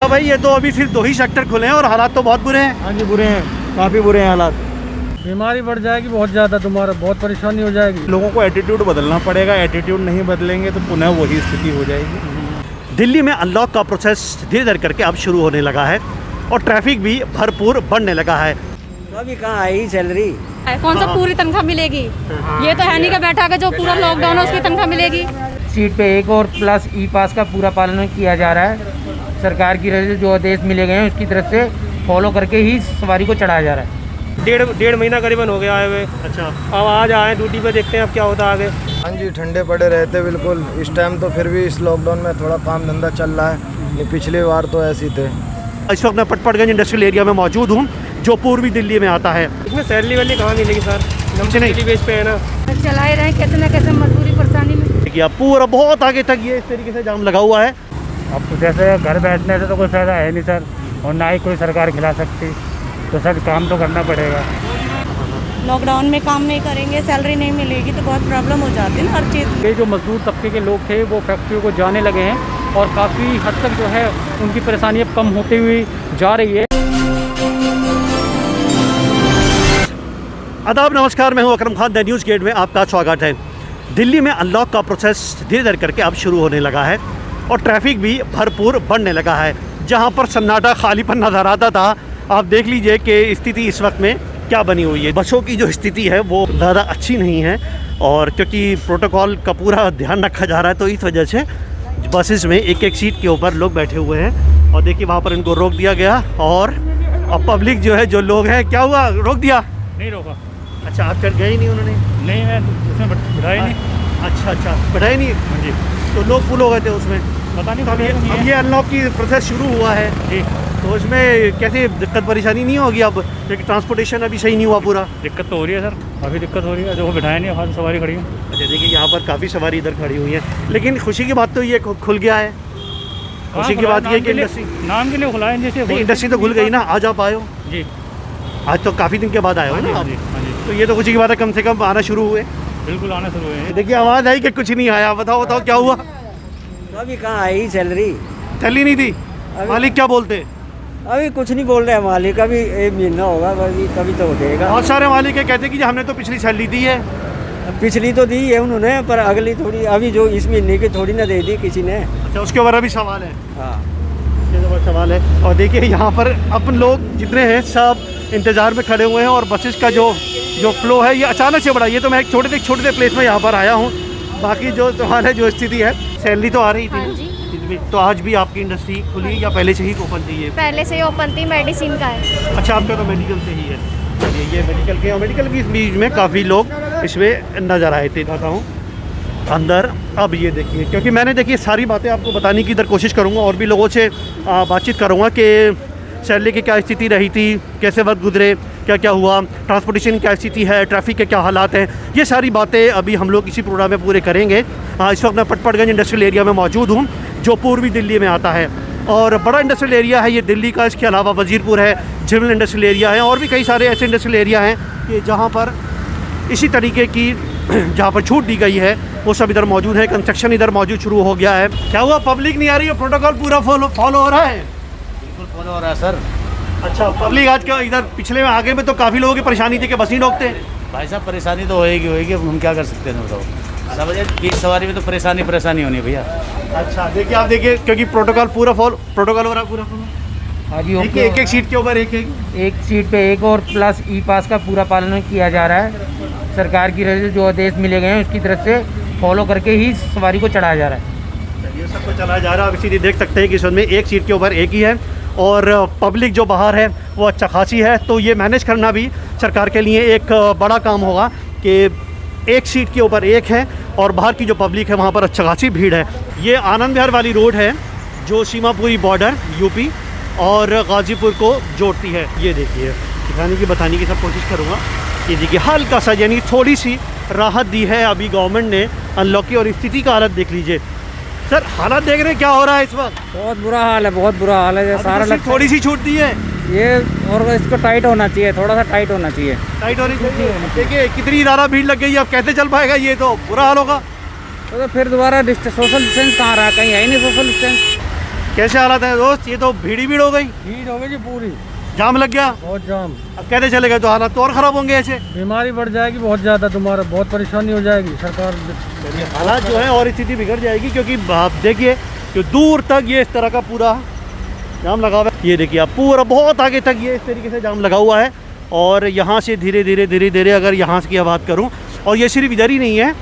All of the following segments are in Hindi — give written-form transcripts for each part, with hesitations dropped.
तो भाई ये तो अभी सिर्फ 2 ही सेक्टर खुले हैं और हालात तो बहुत बुरे हैं। हाँ जी, बुरे हैं, काफ़ी बुरे हैं हालात। बीमारी बढ़ जाएगी बहुत ज़्यादा, तुम्हारा बहुत परेशानी हो जाएगी। लोगों को एटीट्यूड बदलना पड़ेगा, एटीट्यूड नहीं बदलेंगे तो पुनः वही स्थिति हो जाएगी। दिल्ली में अनलॉक का प्रोसेस धीरे धीरे करके अब शुरू होने लगा है और ट्रैफिक भी भरपूर बढ़ने लगा है। तो अभी कहाँ आई सैलरी? कौन सा पूरी तनख्वाह मिलेगी? ये तो है नहीं कि बैठा के जो पूरा लॉकडाउन है उसकी तनख्वाह मिलेगी। सीट पे एक और प्लस ई पास का पूरा पालन किया जा रहा है। सरकार की तरफ से जो आदेश मिले गए हैं उसकी तरफ से फॉलो करके ही सवारी को चढ़ाया जा रहा है। डेढ़ महीना करीबन हो गया आए हुए। अच्छा, अब आज आए ड्यूटी पे, देखते हैं अब क्या होता है आगे। हाँ जी, ठंडे पड़े रहते बिल्कुल। इस टाइम तो फिर भी इस लॉकडाउन में थोड़ा काम धंधा चल रहा है, ये पिछली बार तो ऐसे ही थे। इस वक्त मैं पटपड़गंज इंडस्ट्रियल एरिया में मौजूद हूँ जो पूर्वी दिल्ली में आता है। इसमें सैलरी वैली कहाँ मिलेगी सर? कुछ नहीं, डेली बेस पे है ना। चलाए रहे कैसे न कैसे मजदूरी परेशानी में। देखिए अब पूरा बहुत आगे तक ये इस तरीके से जाम लगा हुआ है। अब जैसे घर बैठने से तो कोई फ़ायदा है नहीं सर, और ना ही कोई सरकार खिला सकती, तो सर काम तो करना पड़ेगा। लॉकडाउन में काम नहीं करेंगे, सैलरी नहीं मिलेगी तो बहुत प्रॉब्लम हो जाती है ना हर चीज़। ये जो मजदूर तबके के लोग थे वो फैक्ट्रियों को जाने लगे हैं और काफ़ी हद तक जो है उनकी परेशानी अब कम होती हुई जा रही है। आदाब, नमस्कार, मैं हूं Akram Khan. The news gate में आपका स्वागत है। दिल्ली में अनलॉक का प्रोसेस धीरे धीरे करके अब शुरू होने लगा है और ट्रैफिक भी भरपूर बढ़ने लगा है। जहां पर सन्नाटा खालीपन नज़र आता था, आप देख लीजिए कि स्थिति इस वक्त में क्या बनी हुई है। बसों की जो स्थिति है वो ज़्यादा अच्छी नहीं है और क्योंकि प्रोटोकॉल का पूरा ध्यान रखा जा रहा है तो इस वजह से बसेस में एक एक सीट के ऊपर लोग बैठे हुए हैं। और देखिए वहाँ पर इनको रोक दिया गया और अब पब्लिक जो है, जो लोग हैं, क्या हुआ, रोक दिया? नहीं रोका। अच्छा, आप चढ़ गए ही नहीं? उन्होंने नहीं, मैं उसमें बैठाया नहीं। अच्छा, बैठाए नहीं? हाँ जी, तो लोग फुल हो गए थे उसमें। पता नहीं। तो अब ये अनलॉक की प्रोसेस शुरू हुआ है जी, तो इसमें कैसे दिक्कत परेशानी नहीं होगी अब, क्योंकि ट्रांसपोर्टेशन अभी सही नहीं हुआ पूरा? दिक्कत तो हो रही है सर, अभी दिक्कत हो रही है। जो बैठाया नहीं, हर सवारी खड़ी है। अच्छा, देखिए यहाँ पर काफ़ी सवारी इधर खड़ी हुई है, लेकिन खुशी की बात तो ये खुल गया है। खुशी की बात ये कि इंडस्ट्री नाम के लिए खुला है, जैसे इंडस्ट्री तो खुल गई ना। आज आप आए हो? जी, आज तो काफ़ी दिन के बाद आए हो ना आप? हाँ जी, तो ये तो खुशी की बात है, कम से कम आना शुरू हुए। बिल्कुल आना शुरू हुए हैं। देखिए आवाज़ आई कि कुछ नहीं आया। बताओ क्या हुआ? तो अभी कहाँ आई सैलरी? चली नहीं थी? मालिक क्या बोलते? अभी कुछ नहीं बोल रहे हैं मालिक, अभी 1 महीना होगा कभी तो देगा। बहुत सारे मालिक है कहते कि हमने तो पिछली सैलरी दी है। पिछली तो दी है उन्होंने, पर अगली थोड़ी, अभी जो इस महीने की थोड़ी ना दे दी किसी ने। अच्छा, उसके ऊपर अभी सवाल है। हाँ, ये तो बड़ा सवाल है। और देखिए यहाँ पर अपन लोग जितने हैं सब इंतज़ार में खड़े हुए हैं और बसेस का जो फ्लो है ये अचानक से बढ़ा। ये तो मैं एक छोटे से प्लेस में यहाँ पर आया हूँ। बाकी जो सवाल है, जो स्थिति है, सैलरी तो आ रही थी। हाँ जी। तो आज भी आपकी इंडस्ट्री खुली या पहले से ही ओपन थी? ये पहले से ही ओपन थी, मेडिसिन का है। अच्छा, आपका तो मेडिकल से ही है। ये मेडिकल के, और मेडिकल के बीच में काफ़ी लोग इसमें नज़र आए थे। दिखाता हूँ अंदर। अब ये देखिए, क्योंकि मैंने देखिए सारी बातें आपको बताने की इधर कोशिश करूँगा और भी लोगों से बातचीत करूँगा कि सैलरी की क्या स्थिति रही थी, कैसे वक्त गुजरे, क्या हुआ, ट्रांसपोर्टेशन की क्या स्थिति है, ट्रैफिक के क्या हालात हैं। ये सारी बातें अभी हम लोग इसी प्रोग्राम में पूरे करेंगे। इस वक्त मैं पटपड़गंज इंडस्ट्रियल एरिया में मौजूद हूँ जो पूर्वी दिल्ली में आता है और बड़ा इंडस्ट्रियल एरिया है ये दिल्ली का। इसके अलावा वजीरपुर है, झिमल इंडस्ट्रियल एरिया है और भी कई सारे ऐसे इंडस्ट्रियल एरिया हैं कि जहाँ पर इसी तरीके की जहाँ पर छूट दी गई है वो सब इधर मौजूद है। कंस्ट्रक्शन इधर मौजूद शुरू हो गया है। क्या हुआ, पब्लिक नहीं आ रही है? प्रोटोकॉल पूरा फॉलो हो रहा है? बिल्कुल फॉलो हो रहा है सर। अच्छा, पब्लिक आज का इधर पिछले में आगे में तो काफ़ी लोगों की परेशानी थी कि बस नहीं रोकते। भाई साहब परेशानी तो होएगी, अब हम क्या कर सकते हैं बताओ। सब एक सवारी में तो परेशानी होनी है भैया। अच्छा, देखिए आप देखिए, क्योंकि प्रोटोकॉल हो रहा है पूरा। हाँ जी, एक सीट के ऊपर एक सीट पे एक और प्लस ई पास का पूरा पालन किया जा रहा है। सरकार की तरफ से जो आदेश मिले गए हैं उसकी तरफ से फॉलो करके ही सवारी को चढ़ाया जा रहा है। ये सब को चलाया जा रहा है। आप इसीलिए देख सकते हैं कि इसमें एक सीट के ऊपर एक ही है और पब्लिक जो बाहर है वो अच्छा खासी है। तो ये मैनेज करना भी सरकार के लिए एक बड़ा काम होगा कि एक सीट के ऊपर एक है और बाहर की जो पब्लिक है वहाँ पर अच्छा खासी भीड़ है। ये आनंद विहार वाली रोड है जो सीमापुरी बॉर्डर यूपी और गाज़ीपुर को जोड़ती है। ये देखिए, दिखाने की बताने की सब कोशिश करूँगा। ये देखिए हल्का सा, यानी थोड़ी सी राहत दी है अभी गवर्नमेंट ने अनलॉक की। और स्थिति का हालत देख लीजिए सर, हालात देख रहे हैं क्या हो रहा है इस वक्त? बहुत बुरा हाल है, बहुत बुरा हाल है। सारा थोड़ी सी छूट दी है ये, और इसको टाइट होना चाहिए, थोड़ा सा टाइट होना चाहिए। टाइट होनी चाहिए। देखिए कितनी ज़्यादा भीड़ लग गई है, अब कैसे चल पाएगा? ये तो बुरा हाल होगा। तो फिर दोबारा सोशल डिस्टेंस कहाँ रहा? कहीं है ही नहीं सोशल डिस्टेंस। कैसे हालात है दोस्त? ये तो भीड़ ही भीड़ हो गई, भीड़ हो गई जी पूरी, जाम लग गया। बहुत जाम। अब कैसे चलेगा? तो हालात तो और ख़राब होंगे ऐसे। बीमारी बढ़ जाएगी बहुत ज़्यादा, तुम्हारा बहुत परेशानी हो जाएगी। सरकार हालात जो है और स्थिति बिगड़ जाएगी, क्योंकि आप देखिए कि दूर तक ये इस तरह का पूरा जाम लगा हुआ है। ये देखिए आप पूरा बहुत आगे तक ये इस तरीके से जाम लगा हुआ है। और यहाँ से धीरे धीरे अगर यहाँ की बात करूँ, और ये सिर्फ इधर ही नहीं है,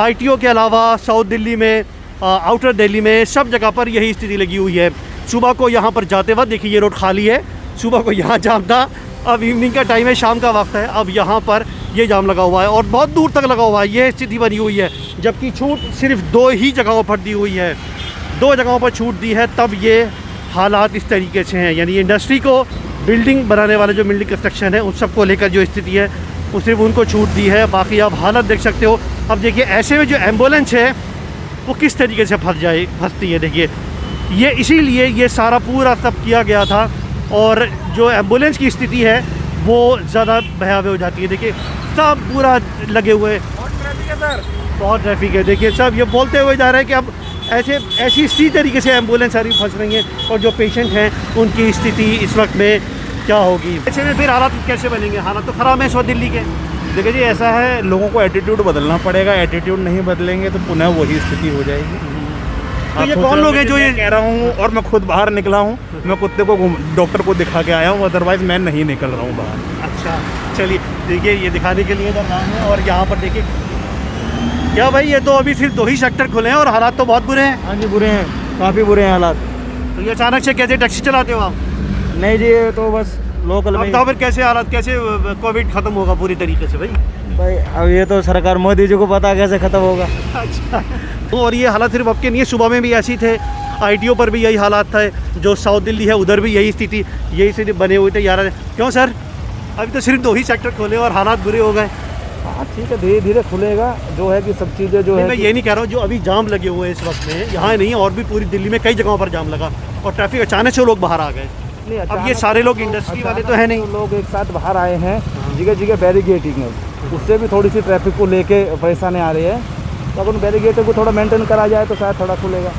ITO के अलावा साउथ दिल्ली में, आउटर दिल्ली में, सब जगह पर यही स्थिति लगी हुई है। सुबह को यहाँ पर जाते वक्त देखिए ये रोड खाली है, सुबह को यहाँ जाम था, अब इवनिंग का टाइम है, शाम का वक्त है, अब यहाँ पर ये जाम लगा हुआ है और बहुत दूर तक लगा हुआ है। ये स्थिति बनी हुई है, जबकि छूट सिर्फ 2 ही जगहों पर दी हुई है, 2 जगहों पर छूट दी है, तब ये हालात इस तरीके से हैं। यानी इंडस्ट्री को, बिल्डिंग बनाने वाले जो बिल्डिंग कंस्ट्रक्शन है, उन सबको लेकर जो स्थिति है वो सिर्फ उनको छूट दी है। बाकी आप हालत देख सकते हो। अब देखिए ऐसे में जो एम्बुलेंस है वो किस तरीके से फंसती है। देखिए ये इसीलिए ये सारा पूरा सब किया गया था, और जो एम्बुलेंस की स्थिति है वो ज़्यादा भयावह हो जाती है। देखिए सब पूरा लगे हुए, बहुत ट्रैफिक है। देखिए सब ये बोलते हुए जा रहे हैं कि अब ऐसी इसी तरीके से एम्बुलेंस सारी फंस रही हैं, और जो पेशेंट हैं उनकी स्थिति इस वक्त में क्या होगी। ऐसे में फिर हालात कैसे बनेंगे? हालात तो ख़राब है इस वक्त दिल्ली के। देखिए जी, ऐसा है, लोगों को एटीट्यूड बदलना पड़ेगा। एटीट्यूड नहीं बदलेंगे तो पुनः वही स्थिति हो जाएगी। तो ये कौन लोग हैं जो ये कह रहा हूँ? और मैं खुद बाहर निकला हूँ, मैं कुत्ते को डॉक्टर को दिखा के आया हूँ, अदरवाइज़ मैं नहीं निकल रहा हूँ बाहर। अच्छा चलिए, देखिए ये दिखाने के लिए इधर नाम है, और यहाँ पर देखिए क्या भाई, ये तो अभी सिर्फ 2 ही सेक्टर खुले हैं और हालात तो बहुत बुरे हैं। हाँ जी बुरे हैं, काफ़ी बुरे हैं हालात। तो ये अचानक से कैसे टैक्सी चलाते हो आप? नहीं जी, ये तो बस लोकल में। बताओ फिर कैसे हालात, कैसे कोविड ख़त्म होगा पूरी तरीके से भाई? भाई अब ये तो सरकार मोदी जी को पता कैसे ख़त्म होगा। अच्छा, तो और ये हालात सिर्फ आपके नहीं है, सुबह में भी ऐसी थे, ITO पर भी यही हालात था, जो साउथ दिल्ली है उधर भी यही स्थिति बने हुए थे यार। क्यों सर? अभी तो सिर्फ 2 ही सेक्टर खोले और हालात बुरे हो गए। हाँ ठीक है, धीरे धीरे खुलेगा, जो है कि सब चीज़ें जो है। मैं ये नहीं कह रहा हूँ, जो अभी जाम लगे हुए हैं इस वक्त में, यहाँ नहीं और भी पूरी दिल्ली में कई जगहों पर जाम लगा और ट्रैफिक अचानक से लोग बाहर आ गए। अब ये सारे लोग इंडस्ट्री वाले तो है नहीं, लोग एक साथ बाहर आए हैं, जगह बैरिकेडिंग है, उससे भी थोड़ी सी ट्रैफिक को लेके परेशानी आ रही है। तो अगर बैरिकेड को थोड़ा मेंटेन करा जाए तो शायद थोड़ा खुलेगा।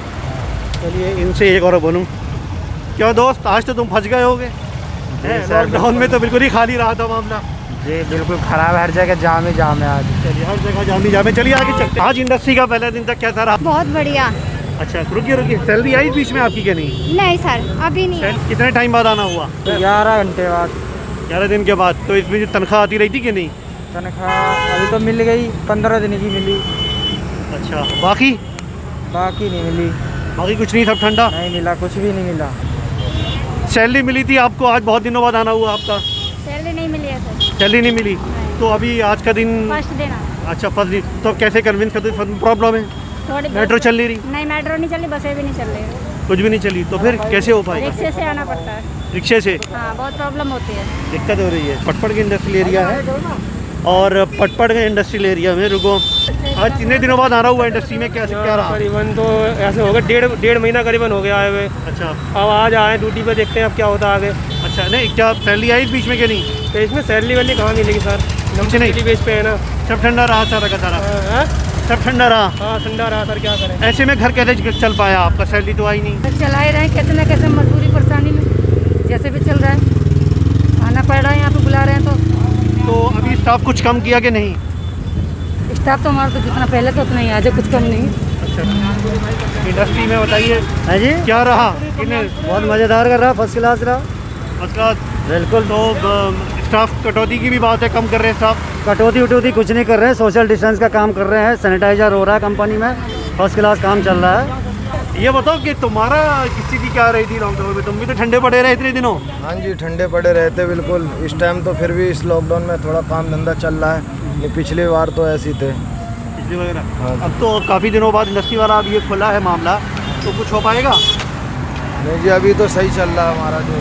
चलिए इनसे एक और बनूँ। क्या दोस्त, आज तो तुम फंस गए होगे? लॉकडाउन में तो बिल्कुल ही खाली रहा था मामला। जी बिल्कुल ख़राब, हर जगह जाम ही जाम है आज। चलिए हर जगह जाम ही जाम है। चलिए आगे चलते हैं। आज इंडस्ट्री का पहला दिन तक कैसा रहा? बहुत बढ़िया। अच्छा रुकिए, सैलरी आई बीच में आपकी क्या नहीं? नहीं सर, अभी नहीं। कितने टाइम बाद आना हुआ? 11 घंटे बाद। 11 दिन के बाद। तो इसमें जो तनख्वाह आती रही थी कि नहीं? तनख्वाह अभी तो मिल गई, 15 दिन की मिली। अच्छा, बाकी नहीं मिली। बाकी कुछ नहीं, सब ठंडा? नहीं मिला, कुछ भी नहीं मिला। सैलरी मिली थी आपको, आज बहुत दिनों बाद आना हुआ आपका? सैलरी नहीं मिली है सर। सैलरी नहीं मिली, तो अभी आज का दिन फर्स्ट दिन। अच्छा फर्स्ट दिन, तो कैसे कन्विंस करते? प्रॉब्लम है, थोड़ी मेट्रो चल नहीं रही? नहीं, मेट्रो नहीं चली, बसें भी नहीं चल रही, कुछ भी नहीं चली, तो फिर कैसे हो पाएगा? रिक्शे से आना पड़ता है। रिक्शे से? हाँ, बहुत प्रॉब्लम होती है, दिक्कत हो रही है। पटपड़ के इंडस्ट्रियल एरिया है, और पटपड़ के इंडस्ट्रियल एरिया में रुको, आज कितने दिनों बाद आ रहा हुआ इंडस्ट्री में, क्या रहा? करीबन तो ऐसे हो गया, डेढ़ महीना करीबन हो गया आए हुए। अच्छा, अब आज आए ड्यूटी पे, देखते हैं अब क्या होता है आगे। अच्छा, नहीं क्या सैलरी आई इस बीच में? क्या नहीं? तो इसमें सैलरी वैली कहाँ मिलेगी सर? कुछ नहीं, बेच पे है ना। सब ठंडा रहा सारा का सारा? सब ठंडा रहा? हाँ ठंडा रहा सर, क्या करें। ऐसे में घर कैसे चल पाया आपका? सैलरी तो आई नहीं। चला ही रहे कैसे न कैसे, मजबूरी परेशानी में जैसे भी चल रहा है, आना पड़ रहा है, यहाँ पे बुला रहे हैं। तो अभी स्टाफ कुछ कम किया कि नहीं? स्टाफ तो हमारा तो जितना पहले तो उतना ही, आज कुछ कम नहीं। अच्छा, इंडस्ट्री में बताइए है जी, क्या रहा? बहुत मज़ेदार कर रहा, फर्स्ट क्लास रहा। फर्स्ट क्लास, बिल्कुल। तो स्टाफ कटौती की भी बात है, कम कर रहे हैं स्टाफ? कटौती कुछ नहीं कर रहे हैं, सोशल डिस्टेंस का काम कर रहे हैं, सैनिटाइजर हो रहा है कंपनी में, फर्स्ट क्लास काम चल रहा है। ये बताओ कि तुम्हारा स्थिति क्या रही थी लॉकडाउन में? तुम भी तो ठंडे पड़े रहे इतने दिनों। हाँ जी, ठंडे पड़े रहते बिल्कुल। इस टाइम तो फिर भी इस लॉकडाउन में थोड़ा काम धंधा चल रहा है, ये पिछली बार तो ऐसे थे पिछली वगैरह। हाँ। अब तो काफ़ी दिनों बाद इंडस्ट्री वाला अब ये खुला है मामला, तो कुछ हो पाएगा? नहीं जी, अभी तो सही चल रहा है हमारा जो।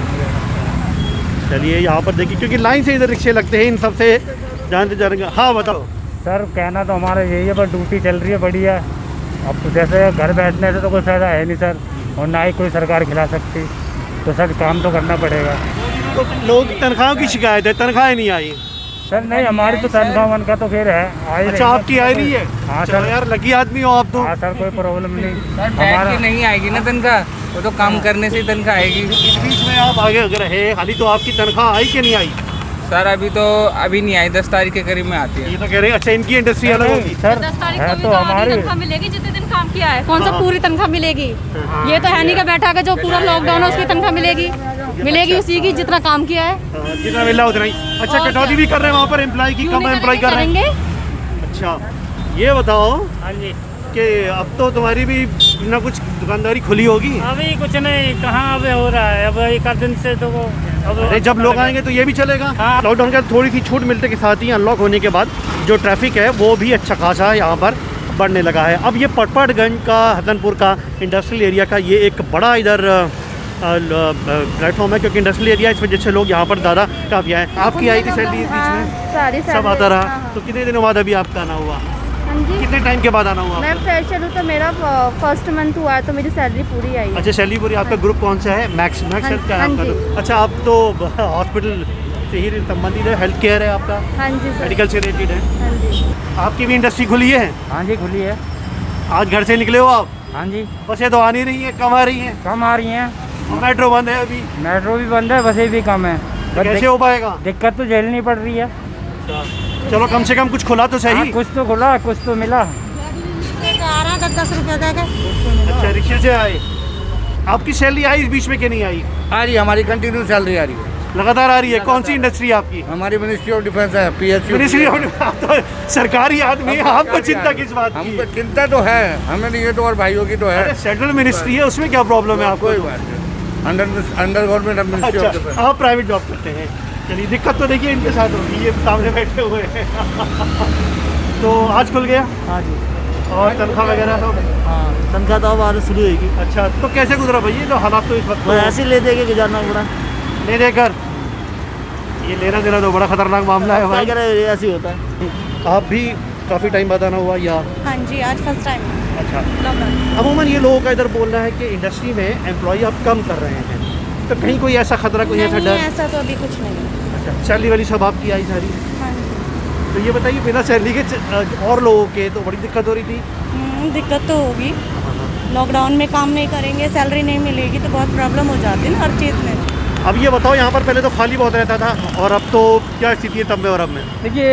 चलिए यहाँ पर देखिए, क्योंकि लाइन से इधर रिक्शे लगते हैं, इन सबसे जानते जाएंगे। हाँ बताओ सर, कहना तो हमारा यही है, पर ड्यूटी चल रही है बढ़िया। अब तो जैसे घर बैठने से तो कोई फ़ायदा है नहीं सर, और ना ही कोई सरकार खिला सकती, तो सर काम तो करना पड़ेगा। तो लोग तनख्वाहों की शिकायत है, तनख्वाहें नहीं आई सर। नहीं, हमारी तो तनख्वाह मन का तो फिर है, आई। अच्छा, आपकी आई रही है? हाँ सर यार, लगी आदमी हो आप तो। हाँ सर, कोई प्रॉब्लम नहीं। हमारा नहीं आएगी ना तनख्वाह, वो तो काम करने से ही तनख्वाह आएगी। इस बीच में आप आगे अगर रहे हाली तो आपकी तनख्वाह आई कि नहीं आई? सर अभी नहीं आई, 10 तारीख के करीब में आती है। ये तो कह रहे हैं अच्छा इनकी इंडस्ट्री अलग होगी। सर 10 तारीख है को भी तो तो आधी हमारी तनख्वाह मिलेगी जितने दिन काम किया है। कौन सा पूरी तनख्वाह मिलेगी? ये तो है नहीं का बैठा का जो पूरा लॉकडाउन है उसकी तनख्वाह मिलेगी उसी की जितना काम किया है। जितना मिला उतना ही। अच्छा और कटौती क्या? भी कर रहे हैं वहाँ पर एम्प्लॉय की, क्यों कम नहीं एम्प्लॉय कर रहे हैं? करेंगे? अच्छा ये बताओ हाँ जी, कि अब तो तुम्हारी भी कुछ ना कुछ दुकानदारी खुली होगी। अभी कुछ नहीं, कहाँ अब हो रहा है, अब एक आध दिन से तो वो अरे जब लोग आएंगे तो ये भी चलेगा। हाँ। लॉकडाउन का थोड़ी सी छूट मिलने के साथ ही अनलॉक होने के बाद जो ट्रैफिक है वो भी अच्छा खासा यहाँ पर बढ़ने लगा है। अब ये पटपटगंज का, हसनपुर का इंडस्ट्रियल एरिया का ये एक बड़ा इधर प्लेटफॉर्म है, क्योंकि इंडस्ट्रियल एरिया इस वजह से लोग यहाँ पर ज़्यादा काफ़ी आए। आपकी आई थी सैलरी बीच में? सारी सब आता रहा। तो कितने दिनों बाद अभी आपका आना हुआ? हाँ जी, कितने टाइम के बाद आना हुआ? मैं फ्रेशर हूँ तो मेरा फर्स्ट मंथ हुआ है तो मेरी सैलरी पूरी आई है। अच्छा सैलरी पूरी। आपका ग्रुप कौन सा है? मैक्स हेल्थ का है हाँ आपका जी। तो? अच्छा आप तो हॉस्पिटल से ही संबंधित है, हेल्थ केयर है आपका, हाँ जी सर। मेडिकल से रिलेटेड है। हाँ जी। आपकी भी इंडस्ट्री खुली है? हाँ जी खुली है। आज घर से निकले हो आप? हाँ जी, बसें तो आ नहीं रही है, कम आ रही हैं, कम आ रही हैं, और मेट्रो बंद है अभी। मेट्रो भी बंद है, बसें भी कम है, तो कैसे हो पाएगा? दिक्कत तो झेलनी पड़ रही है। चलो कम से कम कुछ खुला तो हाँ, सही। कुछ तो खुला, कुछ तो मिला। 10 रुपये दे अच्छा रिक्शे से आए। आपकी सैलरी आई इस बीच में कि नहीं आई? आ रही है, हमारी कंटिन्यू सैलरी आ रही है। लगातार आ रही है। कौन सी इंडस्ट्री है आपकी? हमारी मिनिस्ट्री ऑफ डिफेंस है, PSU। मिनिस्ट्री आप तो सरकारी आदमी है, आपको चिंता किस बात की? हमको चिंता तो है, हमें नहीं है तो और भाइयों की तो है। सेंट्रल मिनिस्ट्री है, उसमें क्या प्रॉब्लम है आपको? कोई बात नहीं, अंडर गवर्नमेंट मिनिस्ट्री ऑफ अच्छा डिफेंस। आप प्राइवेट जॉब करते हैं, चलिए दिक्कत तो देखिए इनके साथ होगी, ये सामने बैठे हुए हैं। तो आज खुल गया? हाँ जी। और तनख्वाह वगैरह सब? हाँ, तनख्वाह तो अब आना शुरू होगी। अच्छा तो कैसे गुजरा भैया? तो हालात तो इस वक्त तो ऐसे ले दे के गुजारना पड़ा। ले देकर, ये लेना देना तो बड़ा खतरनाक मामला है भाई। ऐसे ही होता है। आप भी काफ़ी टाइम बाद आना हुआ या? हाँ जी, आज फर्स्ट टाइम अच्छा लॉकडाउन। अमूमन ये लोगों का इधर बोलना है कि इंडस्ट्री में एम्प्लॉय आप कम कर रहे हैं, तो कहीं कोई ऐसा खतरा, कोई ऐसा नहीं, डर? ऐसा तो अभी कुछ नहीं है। अच्छा सैलरी वाली सब आपकी आई सारी? हाँ जी। तो ये बताइए बिना सैलरी के और लोगों के तो बड़ी दिक्कत हो रही थी। दिक्कत तो होगी, लॉकडाउन में काम नहीं करेंगे, सैलरी नहीं मिलेगी तो बहुत प्रॉब्लम हो जाती है ना हर चीज़ में। अब ये बताओ यहाँ पर पहले तो खाली बहुत रहता था और अब तो क्या स्थिति है तब में और अब में? देखिए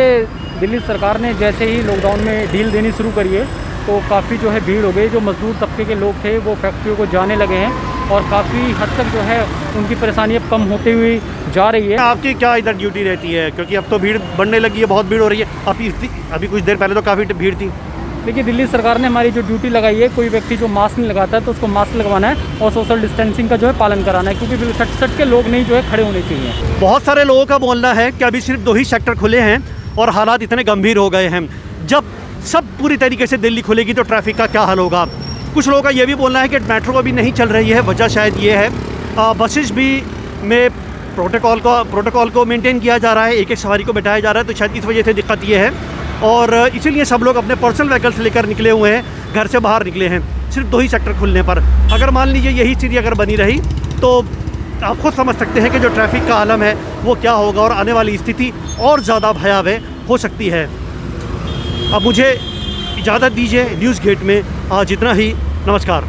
दिल्ली सरकार ने जैसे ही लॉकडाउन में ढील देनी शुरू करी है तो काफ़ी जो है भीड़ हो गई। जो मजदूर तबके के लोग थे वो फैक्ट्रियों को जाने लगे हैं और काफ़ी हद तक जो है उनकी परेशानी अब कम होती हुई जा रही है। आपकी क्या इधर ड्यूटी रहती है, क्योंकि अब तो भीड़ बढ़ने लगी है, बहुत भीड़ हो रही है। अभी कुछ देर पहले तो काफ़ी भीड़ थी। देखिए दिल्ली सरकार ने हमारी जो ड्यूटी लगाई है, कोई व्यक्ति जो मास्क नहीं लगाता है तो उसको मास्क लगवाना है और सोशल डिस्टेंसिंग का जो है पालन कराना है, क्योंकि बिल्कुल सट के लोग नहीं जो है खड़े होने चाहिए। बहुत सारे लोगों का बोलना है कि अभी सिर्फ 2 ही सेक्टर खुले हैं और हालात इतने गंभीर हो गए हैं। जब सब पूरी तरीके से दिल्ली खुलेगी तो ट्रैफिक का क्या हाल होगा? कुछ लोगों का ये भी बोलना है कि मेट्रो अभी नहीं चल रही है, वजह शायद ये है बसेस भी में प्रोटोकॉल को मेंटेन किया जा रहा है, एक एक सवारी को बैठाया जा रहा है, तो शायद इस वजह से दिक्कत ये है और इसीलिए सब लोग अपने पर्सनल व्हीकल्स लेकर निकले हुए हैं, घर से बाहर निकले हैं सिर्फ 2 ही सेक्टर खुलने पर। अगर मान लीजिए यही स्थिति अगर बनी रही तो आप खुद समझ सकते हैं कि जो ट्रैफिक का आलम है वो क्या होगा और आने वाली स्थिति और ज़्यादा भयावह हो सकती है। अब मुझे इजाज़त दीजिए, न्यूज़ गेट में आज इतना ही। नमस्कार।